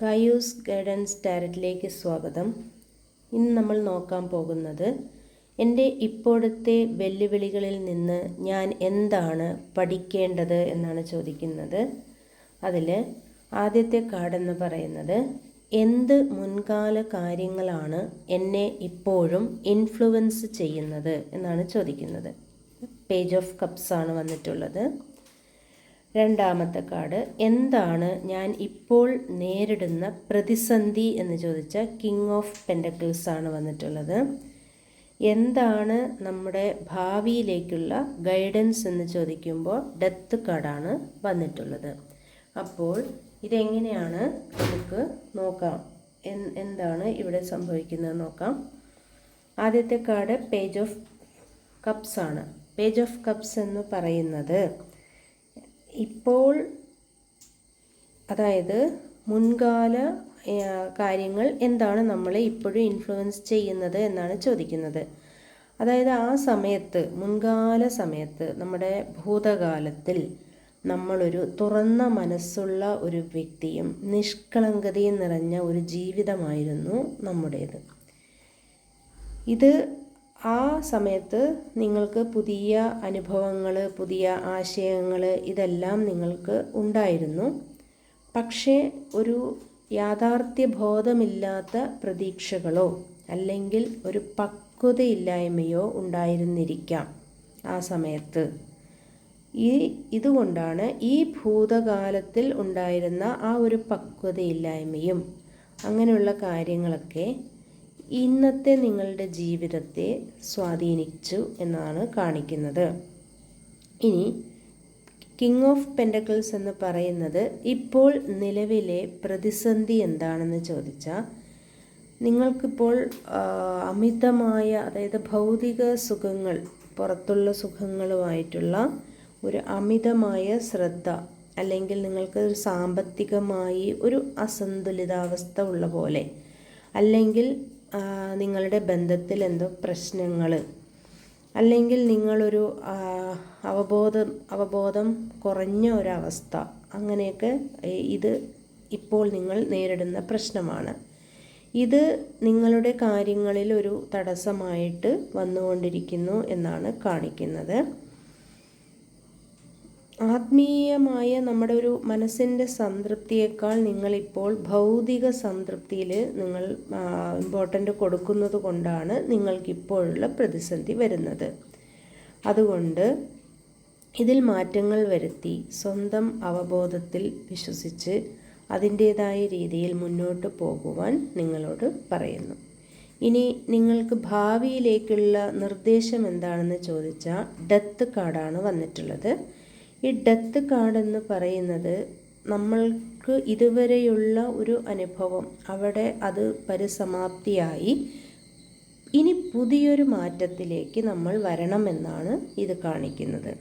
ഗായൂസ് guidance ഡയറക്റ്റിലേക്ക് സ്വാഗതം. ഇന്ന് നമ്മൾ നോക്കാൻ പോകുന്നത് എൻ്റെ ഇപ്പോഴത്തെ വെല്ലുവിളികളിൽ നിന്ന് ഞാൻ എന്താണ് പഠിക്കേണ്ടത് എന്നാണ് ചോദിക്കുന്നത്. അതിൽ ആദ്യത്തെ കാർഡെന്ന് പറയുന്നത് എന്ത് മുൻകാല കാര്യങ്ങളാണ് എന്നെ ഇപ്പോഴും ഇൻഫ്ലുവൻസ് ചെയ്യുന്നത് എന്നാണ് ചോദിക്കുന്നത്. പേജ് ഓഫ് കപ്സ് ആണ് വന്നിട്ടുള്ളത്. രണ്ടാമത്തെ കാർഡ് എന്താണ് ഞാൻ ഇപ്പോൾ നേരിടുന്ന പ്രതിസന്ധി എന്ന് ചോദിച്ച കിങ് ഓഫ് പെൻഡക്കിൾസ് ആണ് വന്നിട്ടുള്ളത്. എന്താണ് നമ്മുടെ ഭാവിയിലേക്കുള്ള ഗൈഡൻസ് എന്ന് ചോദിക്കുമ്പോൾ ഡെത്ത് കാർഡാണ് വന്നിട്ടുള്ളത്. അപ്പോൾ ഇതെങ്ങനെയാണ് നമുക്ക് നോക്കാം, എന്താണ് ഇവിടെ സംഭവിക്കുന്നത് നോക്കാം. ആദ്യത്തെ കാർഡ് പേജ് ഓഫ് കപ്സ് ആണ്. പേജ് ഓഫ് കപ്സ് എന്ന് പറയുന്നത് ഇപ്പോൾ, അതായത് മുൻകാല കാര്യങ്ങൾ എന്താണ് നമ്മളെ ഇപ്പോഴും ഇൻഫ്ലുവൻസ് ചെയ്യുന്നത് എന്നാണ് ചോദിക്കുന്നത്. അതായത് ആ സമയത്ത്, മുൻകാല സമയത്ത്, നമ്മുടെ ഭൂതകാലത്തിൽ നമ്മളൊരു തുറന്ന മനസ്സുള്ള ഒരു വ്യക്തിയും നിഷ്കളങ്കതയും നിറഞ്ഞ ഒരു ജീവിതമായിരുന്നു നമ്മുടേത്. ഇത് ആ സമയത്ത് നിങ്ങൾക്ക് പുതിയ അനുഭവങ്ങൾ, പുതിയ ആശയങ്ങൾ ഇതെല്ലാം നിങ്ങൾക്ക് ഉണ്ടായിരുന്നു. പക്ഷേ ഒരു യാഥാർത്ഥ്യബോധമില്ലാത്ത പ്രതീക്ഷകളോ അല്ലെങ്കിൽ ഒരു പക്വതയില്ലായ്മയോ ഉണ്ടായിരുന്നിരിക്കാം ആ സമയത്ത്. ഇതുകൊണ്ടാണ് ഈ ഭൂതകാലത്തിൽ ഉണ്ടായിരുന്ന ആ ഒരു പക്വതയില്ലായ്മയും അങ്ങനെയുള്ള കാര്യങ്ങളൊക്കെ ഇന്നത്തെ നിങ്ങളുടെ ജീവിതത്തെ സ്വാധീനിച്ചു എന്നാണ് കാണിക്കുന്നത്. ഇനി കിങ് ഓഫ് പെൻഡക്കിൾസ് എന്ന് പറയുന്നത് ഇപ്പോൾ നിലവിലെ പ്രതിസന്ധി എന്താണെന്ന് ചോദിച്ചാൽ, നിങ്ങൾക്കിപ്പോൾ അമിതമായ, അതായത് ഭൗതിക സുഖങ്ങൾ, പുറത്തുള്ള സുഖങ്ങളുമായിട്ടുള്ള ഒരു അമിതമായ ശ്രദ്ധ, അല്ലെങ്കിൽ നിങ്ങൾക്ക് സാമ്പത്തികമായി ഒരു അസന്തുലിതാവസ്ഥ ഉള്ള പോലെ, അല്ലെങ്കിൽ നിങ്ങളുടെ ബന്ധത്തിൽ എന്തോ പ്രശ്നങ്ങൾ, അല്ലെങ്കിൽ നിങ്ങളൊരു അവബോധം കുറഞ്ഞ ഒരവസ്ഥ, അങ്ങനെയൊക്കെ ഇത് ഇപ്പോൾ നിങ്ങൾ നേരിടുന്ന പ്രശ്നമാണ്. ഇത് നിങ്ങളുടെ കാര്യങ്ങളിൽ ഒരു തടസ്സമായിട്ട് വന്നുകൊണ്ടിരിക്കുന്നു എന്നാണ് കാണിക്കുന്നത്. ആത്മീയമായ നമ്മുടെ ഒരു മനസ്സിൻ്റെ സംതൃപ്തിയേക്കാൾ നിങ്ങളിപ്പോൾ ഭൗതിക സംതൃപ്തിയിൽ നിങ്ങൾ ഇമ്പോർട്ടൻ്റ് കൊടുക്കുന്നത് കൊണ്ടാണ് നിങ്ങൾക്കിപ്പോഴുള്ള പ്രതിസന്ധി വരുന്നത്. അതുകൊണ്ട് ഇതിൽ മാറ്റങ്ങൾ വരുത്തി സ്വന്തം അവബോധത്തിൽ വിശ്വസിച്ച് അതിൻ്റേതായ രീതിയിൽ മുന്നോട്ട് പോകുവാൻ നിങ്ങളോട് പറയുന്നു. ഇനി നിങ്ങൾക്ക് ഭാവിയിലേക്കുള്ള നിർദ്ദേശം എന്താണെന്ന് ചോദിച്ചാൽ ഡെത്ത് കാർഡാണ് വന്നിട്ടുള്ളത്. ഈ ഡെത്ത് കാർഡ് എന്ന് പറയുന്നത് നമ്മൾക്ക് ഇതുവരെയുള്ള ഒരു അനുഭവം അവിടെ അത് പരിസമാപ്തിയായി ഇനി പുതിയൊരു മാറ്റത്തിലേക്ക് നമ്മൾ വരണമെന്നാണ് ഇത് കാണിക്കുന്നത്.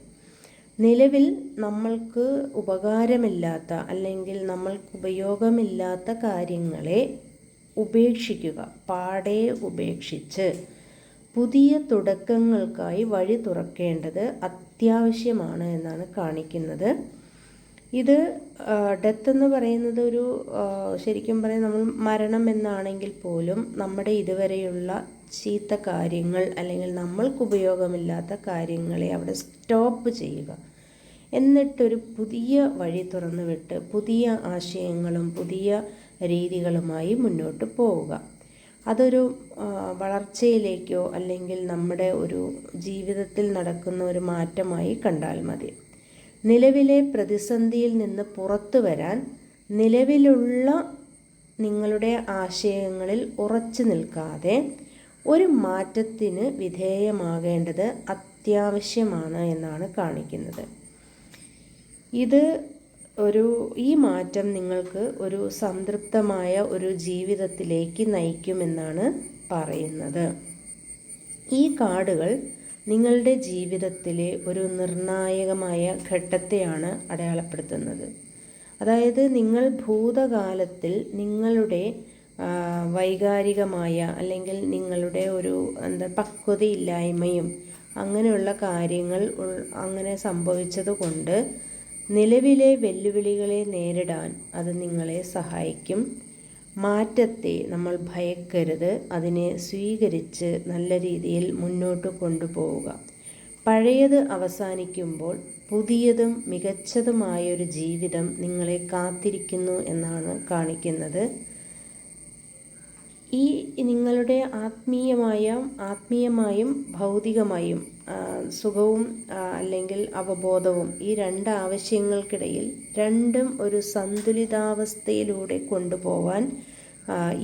നിലവിൽ നമ്മൾക്ക് ഉപകാരമില്ലാത്ത അല്ലെങ്കിൽ നമ്മൾക്ക് ഉപയോഗമില്ലാത്ത കാര്യങ്ങളെ ഉപേക്ഷിക്കുക, പാടെ ഉപേക്ഷിച്ച് പുതിയ തുടക്കങ്ങൾക്കായി വഴി തുറക്കേണ്ടത് അത്യാവശ്യമാണ് എന്നാണ് കാണിക്കുന്നത്. ഇത് ഡെത്ത് എന്ന് പറയുന്നത് ഒരു ശരിക്കും പറയാൻ നമ്മൾ മരണം എന്നാണെങ്കിൽ പോലും നമ്മുടെ ഇതുവരെയുള്ള ചീത്ത കാര്യങ്ങൾ അല്ലെങ്കിൽ നമ്മൾക്ക് ഉപയോഗമില്ലാത്ത കാര്യങ്ങളെ അവിടെ സ്റ്റോപ്പ് ചെയ്യുക, എന്നിട്ടൊരു പുതിയ വഴി തുറന്നു വിട്ട് പുതിയ ആശയങ്ങളും പുതിയ രീതികളുമായി മുന്നോട്ട് പോവുക. അതൊരു വളർച്ചയിലേക്കോ അല്ലെങ്കിൽ നമ്മുടെ ഒരു ജീവിതത്തിൽ നടക്കുന്ന ഒരു മാറ്റമായി കണ്ടാൽ മതി. നിലവിലെ പ്രതിസന്ധിയിൽ നിന്ന് പുറത്തു വരാൻ നിലവിലുള്ള നിങ്ങളുടെ ആശയങ്ങളിൽ ഉറച്ചു നിൽക്കാതെ ഒരു മാറ്റത്തിന് വിധേയമാകേണ്ടത് അത്യാവശ്യമാണ് എന്നാണ് കാണിക്കുന്നത്. ഈ മാറ്റം നിങ്ങൾക്ക് ഒരു സംതൃപ്തമായ ഒരു ജീവിതത്തിലേക്ക് നയിക്കുമെന്നാണ് പറയുന്നത്. ഈ കാർഡുകൾ നിങ്ങളുടെ ജീവിതത്തിലെ ഒരു നിർണായകമായ ഘട്ടത്തെയാണ് അടയാളപ്പെടുത്തുന്നത്. അതായത് നിങ്ങൾ ഭൂതകാലത്തിൽ നിങ്ങളുടെ വൈകാരികമായ അല്ലെങ്കിൽ നിങ്ങളുടെ ഒരു പക്വതയില്ലായ്മയും അങ്ങനെയുള്ള കാര്യങ്ങൾ അങ്ങനെ സംഭവിച്ചത് കൊണ്ട് നിലവിലെ വെല്ലുവിളികളെ നേരിടാൻ അത് നിങ്ങളെ സഹായിക്കും. മാറ്റത്തെ നമ്മൾ ഭയക്കരുത്, അതിനെ സ്വീകരിച്ച് നല്ല രീതിയിൽ മുന്നോട്ട് കൊണ്ടുപോവുക. പഴയത് അവസാനിക്കുമ്പോൾ പുതിയതും മികച്ചതുമായൊരു ജീവിതം നിങ്ങളെ കാത്തിരിക്കുന്നു എന്നാണ് കാണിക്കുന്നത്. ഈ നിങ്ങളുടെ ആത്മീയമായും ഭൗതികമായും സുഖവും അല്ലെങ്കിൽ അവബോധവും, ഈ രണ്ട് ആവശ്യങ്ങൾക്കിടയിൽ രണ്ടും ഒരു സന്തുലിതാവസ്ഥയിലൂടെ കൊണ്ടുപോകാൻ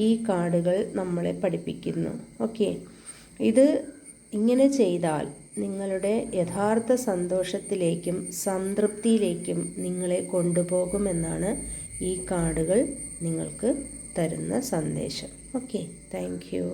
ഈ കാർഡുകൾ നമ്മളെ പഠിപ്പിക്കുന്നു. ഓക്കെ, ഇത് ഇങ്ങനെ ചെയ്താൽ നിങ്ങളുടെ യഥാർത്ഥ സന്തോഷത്തിലേക്കും സംതൃപ്തിയിലേക്കും നിങ്ങളെ കൊണ്ടുപോകുമെന്നാണ് ഈ കാർഡുകൾ നിങ്ങൾക്ക് തരുന്ന സന്ദേശം. Okay, thank you.